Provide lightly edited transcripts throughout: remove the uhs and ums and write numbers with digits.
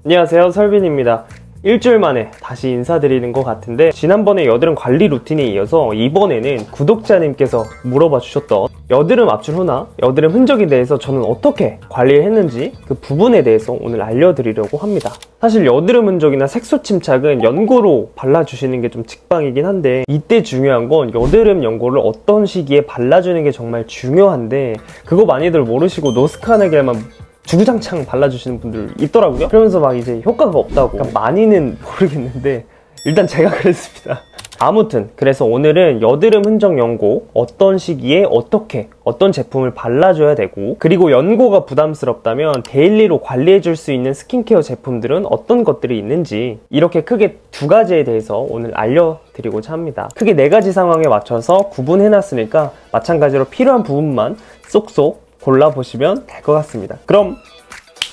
안녕하세요, 설빈입니다. 일주일 만에 다시 인사드리는 것 같은데, 지난번에 여드름 관리 루틴에 이어서 이번에는 구독자님께서 물어봐 주셨던 여드름 압출 후나 여드름 흔적에 대해서 저는 어떻게 관리를 했는지 그 부분에 대해서 오늘 알려드리려고 합니다. 사실 여드름 흔적이나 색소 침착은 연고로 발라주시는 게 좀 직방이긴 한데, 이때 중요한 건 여드름 연고를 어떤 시기에 발라주는 게 정말 중요한데, 그거 많이들 모르시고 노스카나겔만 주구장창 발라주시는 분들 있더라고요. 그러면서 막 이제 효과가 없다고. 그러니까 많이는 모르겠는데 일단 제가 그랬습니다. 아무튼 그래서 오늘은 여드름 흔적 연고 어떤 시기에 어떤 제품을 발라줘야 되고, 그리고 연고가 부담스럽다면 데일리로 관리해줄 수 있는 스킨케어 제품들은 어떤 것들이 있는지, 이렇게 크게 두 가지에 대해서 오늘 알려드리고자 합니다. 크게 네 가지 상황에 맞춰서 구분해놨으니까 마찬가지로 필요한 부분만 쏙쏙 골라보시면 될 것 같습니다. 그럼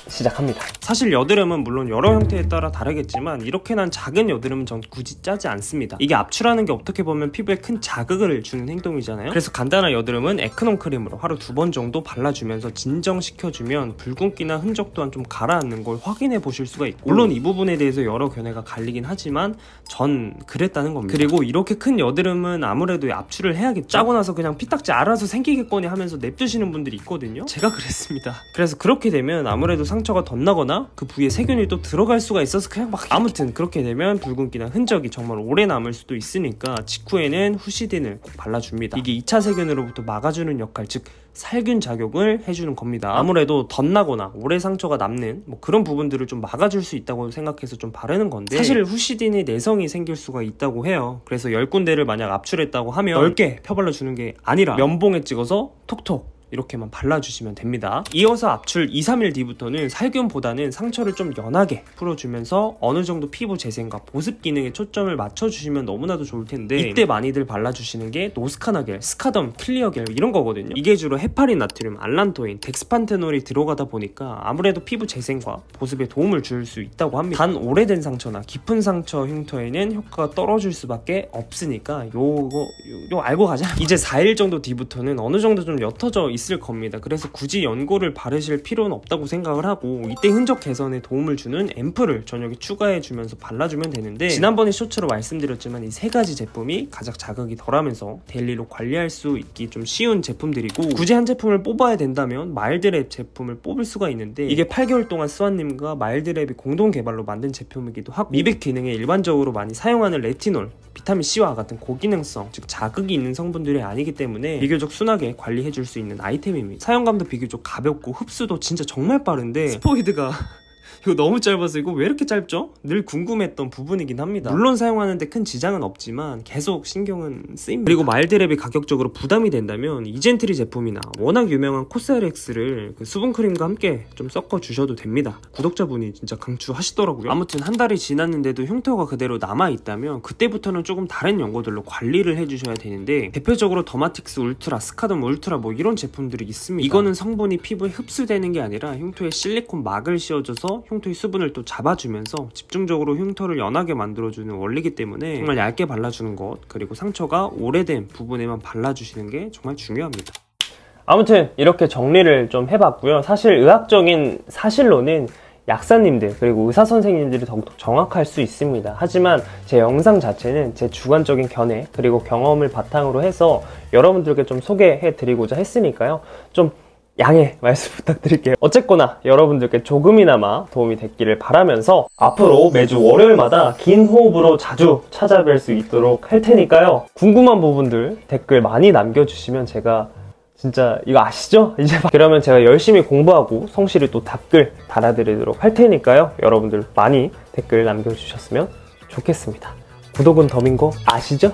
시작합니다. 사실 여드름은 물론 여러 형태에 따라 다르겠지만, 이렇게 난 작은 여드름은 전 굳이 짜지 않습니다. 이게 압출하는 게 어떻게 보면 피부에 큰 자극을 주는 행동이잖아요. 그래서 간단한 여드름은 에크논 크림으로 하루 2번 정도 발라주면서 진정시켜주면 붉은기나 흔적 또한 좀 가라앉는 걸 확인해 보실 수가 있고, 물론 이 부분에 대해서 여러 견해가 갈리긴 하지만 전 그랬다는 겁니다. 그리고 이렇게 큰 여드름은 아무래도 압출을 해야겠죠. 짜고 나서 그냥 피딱지 알아서 생기겠거니 하면서 냅두시는 분들이 있거든요. 제가 그랬습니다. 그래서 그렇게 되면 아무래도 상처가 덧나거나 그 부위에 세균이 또 들어갈 수가 있어서 그냥 막, 아무튼 그렇게 되면 붉은기나 흔적이 정말 오래 남을 수도 있으니까 직후에는 후시딘을 꼭 발라줍니다. 이게 2차 세균으로부터 막아주는 역할, 즉 살균 작용을 해주는 겁니다. 아무래도 덧나거나 오래 상처가 남는 그런 부분들을 좀 막아줄 수 있다고 생각해서 좀 바르는 건데, 사실 후시딘에 내성이 생길 수가 있다고 해요. 그래서 10군데를 만약 압출했다고 하면 넓게 펴발라주는 게 아니라 면봉에 찍어서 톡톡 이렇게만 발라주시면 됩니다. 이어서 압출 2-3일 뒤부터는 살균보다는 상처를 좀 연하게 풀어주면서 어느 정도 피부 재생과 보습 기능에 초점을 맞춰주시면 너무나도 좋을 텐데, 이때 많이들 발라주시는 게 노스카나겔, 스카덤, 클리어겔 이런 거거든요. 이게 주로 헤파린 나트륨, 알란토인, 덱스판테놀이 들어가다 보니까 아무래도 피부 재생과 보습에 도움을 줄 수 있다고 합니다. 단 오래된 상처나 깊은 상처 흉터에는 효과가 떨어질 수밖에 없으니까 요거 알고 가자. 이제 4일 정도 뒤부터는 어느 정도 좀 옅어져 있을 겁니다. 그래서 굳이 연고를 바르실 필요는 없다고 생각을 하고, 이때 흔적 개선에 도움을 주는 앰플을 저녁에 추가해 주면서 발라주면 되는데, 지난번에 쇼츠로 말씀드렸지만 이 세 가지 제품이 가장 자극이 덜하면서 데일리로 관리할 수 있기 좀 쉬운 제품들이고, 굳이 한 제품을 뽑아야 된다면 마일드랩 제품을 뽑을 수가 있는데, 이게 8개월 동안 스완님과 마일드랩이 공동 개발로 만든 제품이기도 하고, 미백 기능에 일반적으로 많이 사용하는 레티놀, 비타민C와 같은 고기능성, 즉 자극이 있는 성분들이 아니기 때문에 비교적 순하게 관리해줄 수 있는 아이템입니다. 사용감도 비교적 가볍고 흡수도 진짜 정말 빠른데, 스포이드가 이거 너무 짧아서 이거 왜 이렇게 짧죠? 늘 궁금했던 부분이긴 합니다. 물론 사용하는데 큰 지장은 없지만 계속 신경은 쓰입니다. 그리고 마일드랩이 가격적으로 부담이 된다면 이젠트리 제품이나 워낙 유명한 코스알엑스를 그 수분크림과 함께 좀 섞어 주셔도 됩니다. 구독자분이 진짜 강추하시더라고요. 아무튼 한 달이 지났는데도 흉터가 그대로 남아있다면 그때부터는 조금 다른 연고들로 관리를 해주셔야 되는데, 대표적으로 더마틱스 울트라, 스카덤 울트라 이런 제품들이 있습니다. 이거는 성분이 피부에 흡수되는 게 아니라 흉터에 실리콘 막을 씌워줘서 흉터의 수분을 또 잡아주면서 집중적으로 흉터를 연하게 만들어주는 원리이기 때문에 정말 얇게 발라주는 것, 그리고 상처가 오래된 부분에만 발라주시는 게 정말 중요합니다. 아무튼 이렇게 정리를 좀 해봤고요. 사실 의학적인 사실로는 약사님들 그리고 의사 선생님들이 더욱더 정확할 수 있습니다. 하지만 제 영상 자체는 제 주관적인 견해 그리고 경험을 바탕으로 해서 여러분들께 좀 소개해 드리고자 했으니까요, 좀 양해 말씀 부탁드릴게요. 어쨌거나 여러분들께 조금이나마 도움이 됐기를 바라면서 앞으로 매주 월요일마다 긴 호흡으로 자주 찾아뵐 수 있도록 할 테니까요, 궁금한 부분들 댓글 많이 남겨주시면 제가 진짜 이거 아시죠? 이제 그러면 제가 열심히 공부하고 성실히 또 답글 달아드리도록 할 테니까요, 여러분들 많이 댓글 남겨주셨으면 좋겠습니다. 구독은 덤인 거 아시죠?